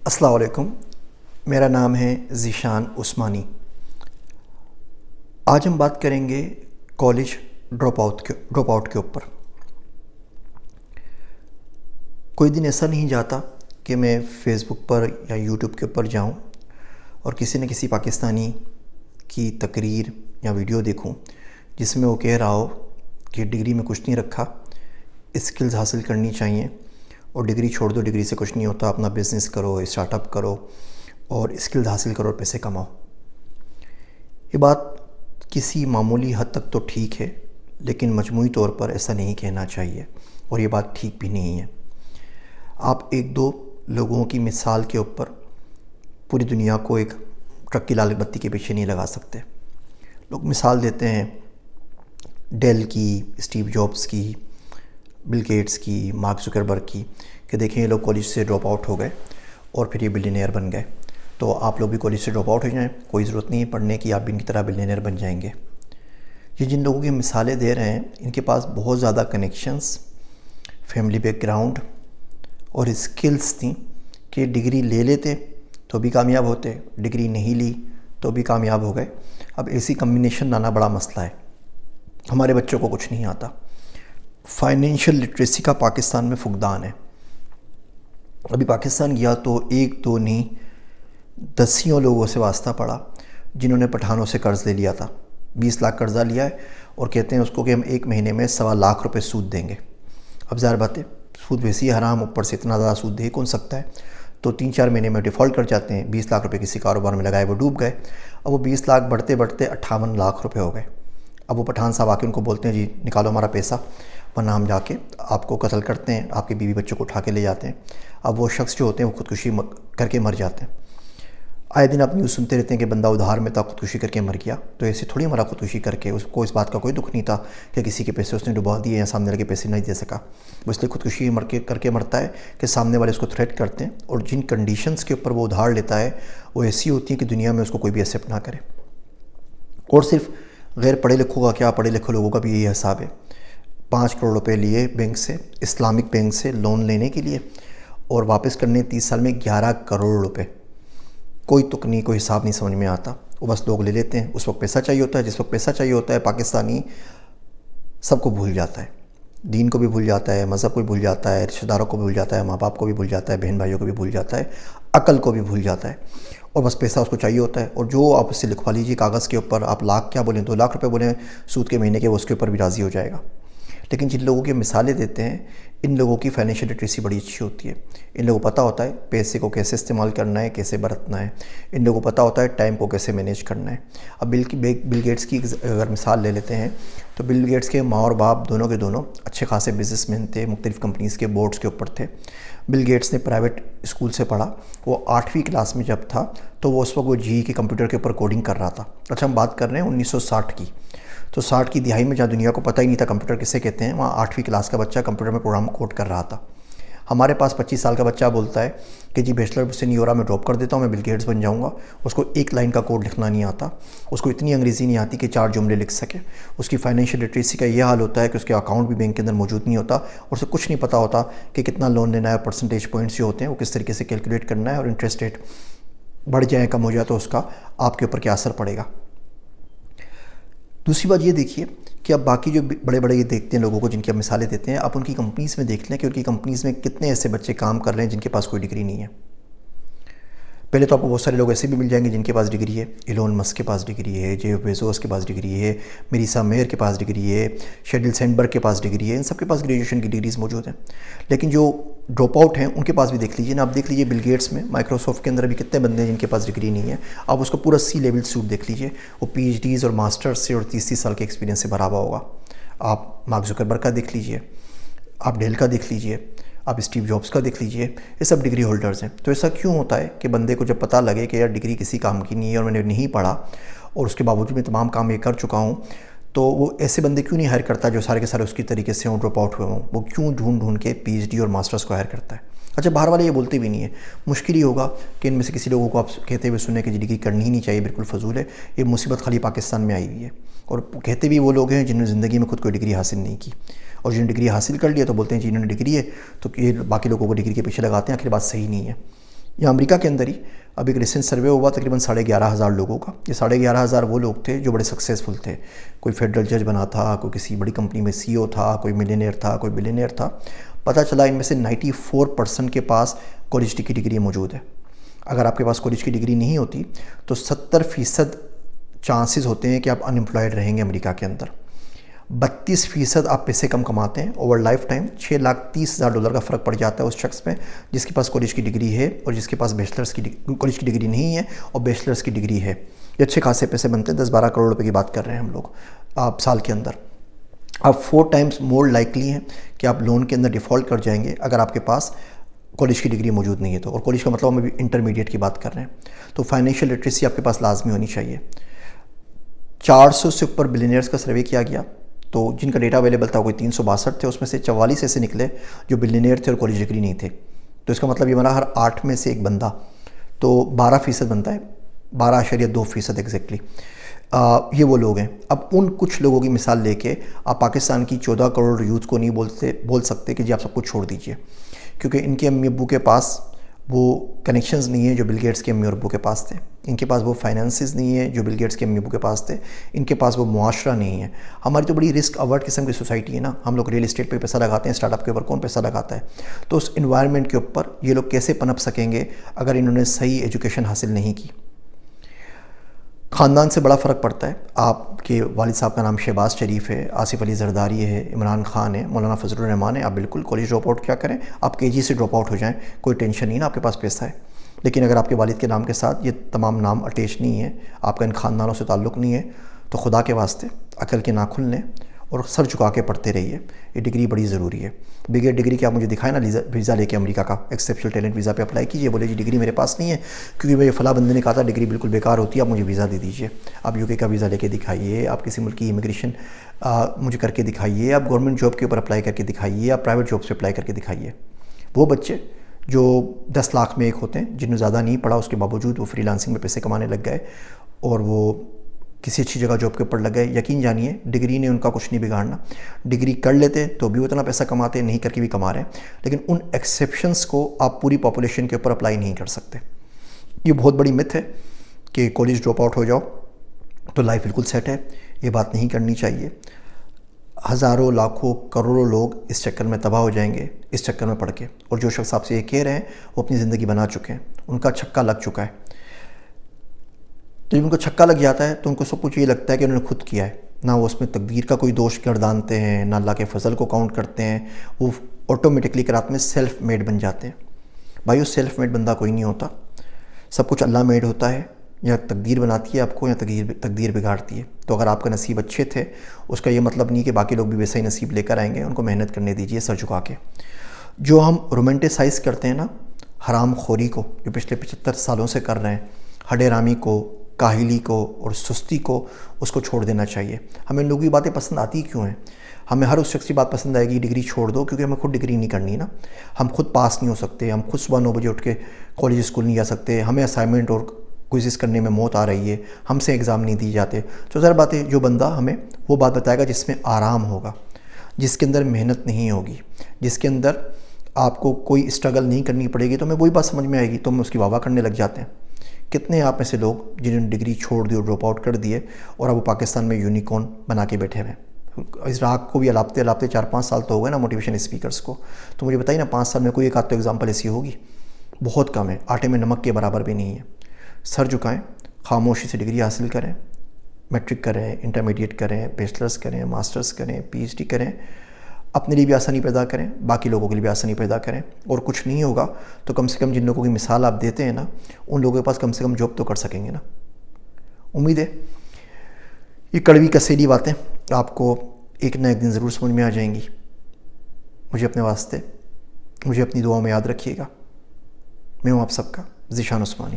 السلام علیکم، میرا نام ہے ذیشان عثمانی۔ آج ہم بات کریں گے کالج ڈراپ آؤٹ کے اوپر۔ کوئی دن ایسا نہیں جاتا کہ میں فیس بک پر یا یوٹیوب کے اوپر جاؤں اور کسی نہ کسی پاکستانی کی تقریر یا ویڈیو دیکھوں جس میں وہ کہہ رہا ہو کہ ڈگری میں کچھ نہیں رکھا، اسکلز حاصل کرنی چاہیے اور ڈگری چھوڑ دو، ڈگری سے کچھ نہیں ہوتا، اپنا بزنس کرو، اسٹارٹ اپ کرو اور اسکلز حاصل کرو اور پیسے کماؤ۔ یہ بات کسی معمولی حد تک تو ٹھیک ہے، لیکن مجموعی طور پر ایسا نہیں کہنا چاہیے اور یہ بات ٹھیک بھی نہیں ہے۔ آپ ایک دو لوگوں کی مثال کے اوپر پوری دنیا کو ایک ٹرک کی لال بتی کے پیچھے نہیں لگا سکتے۔ لوگ مثال دیتے ہیں ڈیل کی، اسٹیو جابس کی، بل گیٹس کی، مارک زکربرگ کی، کہ دیکھیں یہ لوگ کالج سے ڈراپ آؤٹ ہو گئے اور پھر یہ بلینئر بن گئے، تو آپ لوگ بھی کالج سے ڈراپ آؤٹ ہو جائیں، کوئی ضرورت نہیں ہے پڑھنے کی، آپ بھی ان کی طرح بلینئر بن جائیں گے۔ یہ جن لوگوں کی مثالیں دے رہے ہیں ان کے پاس بہت زیادہ کنیکشنز، فیملی بیک گراؤنڈ اور اسکلز تھیں کہ ڈگری لے لیتے تو بھی کامیاب ہوتے، ڈگری نہیں لی تو بھی کامیاب ہو گئے۔ اب ایسی کمبینیشن لانا بڑا مسئلہ ہے۔ ہمارے بچوں کو کچھ نہیں آتا۔ فائنینشیل لٹریسی کا پاکستان میں فقدان ہے۔ ابھی پاکستان گیا تو ایک دو نہیں دسیوں لوگوں سے واسطہ پڑا جنہوں نے پٹھانوں سے قرض لے لیا تھا، 20 لاکھ قرضہ لیا ہے اور کہتے ہیں اس کو کہ ہم ایک مہینے میں 1.25 لاکھ روپے سود دیں گے۔ اب ظاہر بات ہے سود ویسے ہی حرام، اوپر سے اتنا زیادہ سود دے کون سکتا ہے، تو 3-4 مہینے میں ڈیفالٹ کر جاتے ہیں۔ 20 لاکھ روپے کسی کاروبار میں لگائے وہ ڈوب گئے، اب وہ 20 لاکھ بڑھتے بڑھتے 58 لاکھ روپے ہو گئے۔ اب وہ پٹھان صاحب آ کے ان کو بولتے ہیں جی نکالو ہمارا پیسہ ورنہ ہم جا کے آپ کو قتل کرتے ہیں، آپ کے بیوی بچوں کو اٹھا کے لے جاتے ہیں۔ اب وہ شخص جو ہوتے ہیں وہ خودکشی کر کے مر جاتے ہیں۔ آئے دن آپ نیوز سنتے رہتے ہیں کہ بندہ ادھار میں تھا، خودکشی کر کے مر گیا، تو ایسے تھوڑی مرا خودکشی کر کے، اس کو اس بات کا کوئی دکھ نہیں تھا کہ کسی کے پیسے اس نے ڈبا دیے یا سامنے والے کے پیسے نہیں دے سکا، وہ اس لیے خودکشی کر کے مرتا ہے کہ سامنے والے اس کو تھریٹ کرتے ہیں اور جن کنڈیشنز کے اوپر وہ ادھار لیتا ہے وہ ایسی ہوتی ہیں کہ دنیا میں اس کو کوئی بھی ایکسیپٹ نہ کرے۔ اور صرف غیر پڑھے لکھوں کا کیا، پڑھے لکھے لوگوں کا بھی یہی حساب ہے۔ 5 کروڑ روپے لیے بینک سے، اسلامک بینک سے لون لینے کے لیے، اور واپس کرنے 30 سال میں 11 کروڑ روپے۔ کوئی تک نہیں، کوئی حساب نہیں سمجھ میں آتا، وہ بس لوگ لے لیتے ہیں۔ اس وقت پیسہ چاہیے ہوتا ہے، جس وقت پیسہ چاہیے ہوتا ہے پاکستانی سب کو بھول جاتا ہے، دین کو بھی بھول جاتا ہے، مذہب کو بھی بھول جاتا ہے، رشتہ داروں کو بھی بھول جاتا ہے، ماں باپ کو بھی بھول جاتا ہے، بہن بھائیوں کو بھی بھول جاتا ہے، عقل کو بھی بھول جاتا ہے، اور بس پیسہ اس کو چاہیے ہوتا ہے۔ اور جو آپ اس سے لکھوا لیجیے کاغذ کے اوپر، آپ لاکھ کیا بولیں، 2 لاکھ روپے بولیں سود کے مہینے کے، وہ اس کے اوپر بھی راضی ہو جائے گا۔ لیکن جن لوگوں کی مثالیں دیتے ہیں ان لوگوں کی فائنینشیل لٹریسی بڑی اچھی ہوتی ہے۔ ان لوگوں کو پتہ ہوتا ہے پیسے کو کیسے استعمال کرنا ہے، کیسے برتنا ہے، ان لوگوں کو پتہ ہوتا ہے ٹائم کو کیسے مینیج کرنا ہے۔ اب بل گیٹس کی اگر مثال لے لیتے ہیں تو بل گیٹس کے ماں اور باپ دونوں کے دونوں اچھے خاصے بزنس مین تھے، مختلف کمپنیز کے بورڈز کے اوپر تھے۔ بل گیٹس نے پرائیویٹ اسکول سے پڑھا، وہ 8ویں کلاس میں جب تھا تو وہ اس وقت وہ جی کے کمپیوٹر کے اوپر کوڈنگ کر رہا تھا۔ اچھا ہم بات کر رہے ہیں 1960 کی، تو 60 کی دہائی میں جہاں دنیا کو پتہ ہی نہیں تھا کمپیوٹر کسے کہتے ہیں، وہاں 8ویں کلاس کا بچہ کمپیوٹر میں پروگرام کوڈ کر رہا تھا۔ ہمارے پاس 25 سال کا بچہ بولتا ہے کہ جی بیچلر سے نہیں ہو رہا، میں ڈراپ کر دیتا ہوں، میں بل گیٹس بن جاؤں گا۔ اس کو 1 لائن کا کوڈ لکھنا نہیں آتا، اس کو اتنی انگریزی نہیں آتی کہ 4 جملے لکھ سکے۔ اس کی فائنینشیل لٹریسی کا یہ حال ہوتا ہے کہ اس کے اکاؤنٹ بھی بینک کے اندر موجود نہیں ہوتا، اور اسے کچھ نہیں پتہ ہوتا کہ کتنا لون لینا ہے، پرسنٹیج پوائنٹس جو ہوتے ہیں وہ کس طریقے سے کیلکولیٹ کرنا ہے، اور انٹرسٹ ریٹ بڑھ جائے کم ہو جائے تو اس کا آپ کے اوپر کیا اثر پڑے گا۔ دوسری بات یہ دیکھیے کہ اب باقی جو بڑے بڑے یہ دیکھتے ہیں لوگوں کو جن کی اب مثالیں دیتے ہیں، آپ ان کی کمپنیز میں دیکھ لیں کہ ان کی کمپنیز میں کتنے ایسے بچے کام کر رہے ہیں جن کے پاس کوئی ڈگری نہیں ہے۔ پہلے تو آپ کو بہت سارے لوگ ایسے بھی مل جائیں گے جن کے پاس ڈگری ہے، ایلون مسک کے پاس ڈگری ہے، جیف بیزوس کے پاس ڈگری ہے، میریسا میئر کے پاس ڈگری ہے، شیرل سینڈبرگ کے پاس ڈگری ہے، ان سب کے پاس گریجویشن کی ڈگریز موجود ہیں۔ لیکن جو ڈراپ آؤٹ ہیں ان کے پاس بھی دیکھ لیجیے نا، آپ دیکھ لیجیے بل گیٹس میں، مائکروسافٹ کے اندر بھی کتنے بندے ہیں جن کے پاس ڈگری نہیں ہے۔ آپ اس کو پورا سی لیول سوٹ دیکھ لیجیے، وہ پی ایچ ڈیز اور ماسٹرز سے اور 30 سال کے ایکسپیرینس سے بھرا ہوا ہوگا۔ آپ مارک زکربرگ کا دیکھ لیجیے، آپ ڈیل کا دیکھ لیجیے، آپ اسٹیو جابس کا دیکھ لیجیے، یہ سب ڈگری ہولڈرز ہیں۔ تو ایسا کیوں ہوتا ہے کہ بندے کو جب پتہ لگے کہ یار ڈگری کسی کام کی نہیں ہے اور میں نے نہیں پڑھا اور اس کے باوجود میں تمام کام یہ کر چکا ہوں، تو وہ ایسے بندے کیوں نہیں ہائر کرتا جو سارے کے سارے اس کی طریقے سے ڈراپ آؤٹ ہوئے ہوں؟ وہ کیوں ڈھونڈ کے پی ایچ ڈی اور ماسٹرز کو ہائر کرتا ہے؟ اچھا باہر والے یہ بولتے بھی نہیں ہیں، مشکل ہی ہوگا کہ ان میں سے کسی لوگوں کو آپ کہتے ہوئے سنیں کہ ڈگری کرنی ہی نہیں چاہیے، بالکل فضول ہے، یہ مصیبت خالی پاکستان میں آئی ہوئی ہے۔ اور کہتے بھی وہ لوگ ہیں جنہوں نے زندگی میں خود کوئی ڈگری حاصل نہیں کی، اور جنہوں نے ڈگری حاصل کر لیا تو بولتے ہیں جی انہوں نے ڈگری ہے، تو یہ باقی لوگوں کو ڈگری کے پیچھے لگاتے ہیں، آخر بات صحیح نہیں ہے۔ یا امریکہ کے اندر ہی اب ایک ریسنٹ سروے ہوا تقریباً 11,500 لوگوں کا. یہ 11,500 وہ لوگ تھے جو بڑے سکسیزفل تھے. کوئی فیڈرل جج بنا تھا, کوئی کسی بڑی کمپنی میں سی او تھا, کوئی ملینئر تھا, کوئی بلینئر تھا. پتہ چلا ان میں سے 94% کے پاس کالج کی ڈگری موجود ہے. اگر آپ کے پاس کالج کی ڈگری نہیں ہوتی تو 70% چانسز ہوتے ہیں کہ آپ ان امپلائڈ رہیں گے امریکہ کے اندر. 32% آپ پیسے کم کماتے ہیں اوور لائف ٹائم. $6,30,000 کا فرق پڑ جاتا ہے اس شخص میں جس کے پاس کالج کی ڈگری ہے اور جس کے پاس کالج کی ڈگری نہیں ہے اور بیچلرس کی ڈگری ہے. یہ اچھے خاصے پیسے بنتے ہیں. 10-12 کروڑ روپے کی بات کر رہے ہیں ہم لوگ آپ سال کے اندر. آپ 4 ٹائمز مور لائکلی ہیں کہ آپ لون کے اندر ڈیفالٹ کر جائیں گے اگر آپ کے پاس کالج کی ڈگری موجود نہیں ہے تو. اور کالج کا مطلب ہم ابھی انٹرمیڈیٹ کی بات کر رہے ہیں. تو فائنینشیل لٹریسی آپ کے پاس لازمی ہونی چاہیے. 400 سے اوپر بلینئرز کا سروے کیا گیا تو جن کا ڈیٹا اویلیبل تھا کوئی 362 تھے. اس میں سے 44 ایسے نکلے جو بلینئر تھے اور کالج ڈگری نہیں تھے. تو اس کا مطلب یہ بنا ہر 8 میں سے ایک بندہ, تو 12% بنتا ہے, 12.2% ایگزیکٹلی. یہ وہ لوگ ہیں. اب ان کچھ لوگوں کی مثال لے کے آپ پاکستان کی 14 کروڑ یوتھ کو نہیں بول سکتے کہ جی آپ سب کچھ چھوڑ دیجئے, کیونکہ ان کے امی ابو کے پاس وہ کنیکشنز نہیں ہیں جو بل گیٹس کے امی اور ابو کے پاس تھے. ان کے پاس وہ فائنانسز نہیں ہے جو بل گیٹس کے امی ابو کے پاس تھے. ان کے پاس وہ معاشرہ نہیں ہے. ہماری تو بڑی رسک اوارڈ قسم کی سوسائٹی ہے نا. ہم لوگ ریل اسٹیٹ پہ پیسہ لگاتے ہیں, اسٹارٹ اپ کے اوپر کون پیسہ لگاتا ہے. تو اس انوائرمنٹ کے اوپر یہ لوگ کیسے پنپ سکیں گے اگر انہوں نے صحیح ایجوکیشن حاصل نہیں کی. خاندان سے بڑا فرق پڑتا ہے. آپ کے والد صاحب کا نام شہباز شریف ہے, آصف علی زرداری ہے, عمران خان ہے, مولانا فضل الرحمان ہے. آپ بالکل کالج ڈراپ آؤٹ کیا کریں, آپ کے جی سے ڈراپ آؤٹ ہو جائیں, کوئی ٹینشن نہیں نا, آپ کے پاس پیسہ ہے. لیکن اگر آپ کے والد کے نام کے ساتھ یہ تمام نام اٹیچ نہیں ہے, آپ کا ان خاندانوں سے تعلق نہیں ہے, تو خدا کے واسطے عقل کے ناخن لیں اور سر جھکا کے پڑھتے رہیے. یہ ڈگری بڑی ضروری ہے. بغیر ڈگری کے آپ مجھے دکھائیں نا ویزا لے کے امریکہ کا ایکسیپشنل ٹیلنٹ ویزا پہ اپلائی کیجئے. بولے جی ڈگری میرے پاس نہیں ہے کیونکہ میں فلاں بندے نے کہا تھا ڈگری بالکل بیکار ہوتی ہے, آپ مجھے ویزا دے دیجئے. آپ UK کا ویزا لے کے دکھائیے, آپ کسی ملک کی امیگریشن مجھے کر کے دکھائیے, آپ گورنمنٹ جاب کے اوپر اپلائی کر کے دکھائیے, آپ پرائیویٹ جاب سے اپلائی کر کے دکھائیے. وہ بچے جو 10 لاکھ میں ایک ہوتے ہیں جنہوں زیادہ نہیں پڑھا, اس کے باوجود وہ فری لانسنگ میں پیسے کمانے لگ گئے اور وہ کسی اچھی جگہ جاب کے اوپر لگ گئے. یقین جانیے ڈگری نے ان کا کچھ نہیں بگاڑنا. ڈگری کر لیتے تو بھی اتنا پیسہ کماتے, نہیں کر کے بھی کما رہے ہیں. لیکن ان ایکسیپشنز کو آپ پوری پاپولیشن کے اوپر اپلائی نہیں کر سکتے. یہ بہت بڑی مت ہے کہ کالج ڈراپ آؤٹ ہو جاؤ تو لائف بالکل سیٹ ہے. یہ بات نہیں کرنی چاہیے. ہزاروں لاکھوں کروڑوں لوگ اس چکر میں تباہ ہو جائیں گے اس چکر میں پڑھ کے. اور جو شخص آپ سے یہ کہہ رہے ہیں وہ اپنی زندگی بنا چکے ہیں, ان کا چھکا لگ چکا ہے. تو جب ان کو چھکا لگ جاتا ہے تو ان کو سب کچھ یہ لگتا ہے کہ انہوں نے خود کیا ہے. نہ وہ اس میں تقدیر کا کوئی دوش گردانتے ہیں, نہ اللہ کے فضل کو کاؤنٹ کرتے ہیں. وہ آٹومیٹکلی رات میں سیلف میڈ بن جاتے ہیں. بھائی وہ سیلف میڈ بندہ کوئی نہیں ہوتا. سب کچھ اللہ میڈ ہوتا ہے. یا تقدیر بناتی ہے آپ کو یا تقدیر بگاڑتی ہے. تو اگر آپ کا نصیب اچھے تھے اس کا یہ مطلب نہیں کہ باقی لوگ بھی ویسا ہی نصیب لے کر آئیں گے. ان کو محنت کرنے دیجیے سر جھکا کے. جو ہم رومنٹیسائز کرتے ہیں نا حرام خوری کو, جو پچھلے 75 سالوں سے کر رہے ہیں, ہڈے رامی کو, کاہلی کو اور سستی کو, اس کو چھوڑ دینا چاہیے. ہمیں لوگوں کی باتیں پسند آتی کیوں ہیں؟ ہمیں ہر اس شخص کی بات پسند آئے گی ڈگری چھوڑ دو, کیونکہ ہمیں خود ڈگری نہیں کرنی نا. ہم خود پاس نہیں ہو سکتے, ہم خود صبح 9 بجے اٹھ کے کالج اسکول نہیں جا سکتے, ہمیں اسائنمنٹ اور کوئزز کرنے میں موت آ رہی ہے, ہم سے ایگزام نہیں دی جاتے. تو ظاہر بات ہے جو بندہ ہمیں وہ بات بتائے گا جس میں آرام ہوگا, جس کے اندر محنت نہیں ہوگی, جس کے اندر آپ کو کوئی اسٹرگل نہیں کرنی پڑے گی, تو ہمیں وہی بات سمجھ میں آئے گی, تو ہم اس کی واہ واہ کرنے لگ جاتے ہیں. کتنے آپ میں سے لوگ جنہوں نے ڈگری چھوڑ دی اور ڈراپ آؤٹ کر دیے اور اب وہ پاکستان میں یونیکارن بنا کے بیٹھے ہوئے ہیں. اس راگ کو بھی الاپتے 4-5 سال تو ہو گئے نا موٹیویشن اسپیکرز کو. تو مجھے بتائیے نا 5 سال میں کوئی ایک آدھ تو ایگزامپل ایسی ہوگی؟ بہت کم ہے. آٹے میں نمک کے برابر بھی نہیں ہے. سر جھکائیں, خاموشی سے ڈگری حاصل کریں, میٹرک کریں, انٹرمیڈیٹ کریں, بیچلرز کریں, ماسٹرز کریں, PhD کریں. اپنے لیے بھی آسانی پیدا کریں, باقی لوگوں کے لیے بھی آسانی پیدا کریں. اور کچھ نہیں ہوگا تو کم سے کم جن لوگوں کی مثال آپ دیتے ہیں نا ان لوگوں کے پاس کم سے کم جاب تو کر سکیں گے نا. امید ہے یہ کڑوی کسیلی باتیں آپ کو ایک نہ ایک دن ضرور سمجھ میں آ جائیں گی. مجھے اپنے واسطے, مجھے اپنی دعاؤں میں یاد رکھیے گا. میں ہوں آپ سب کا ذیشان عثمانی.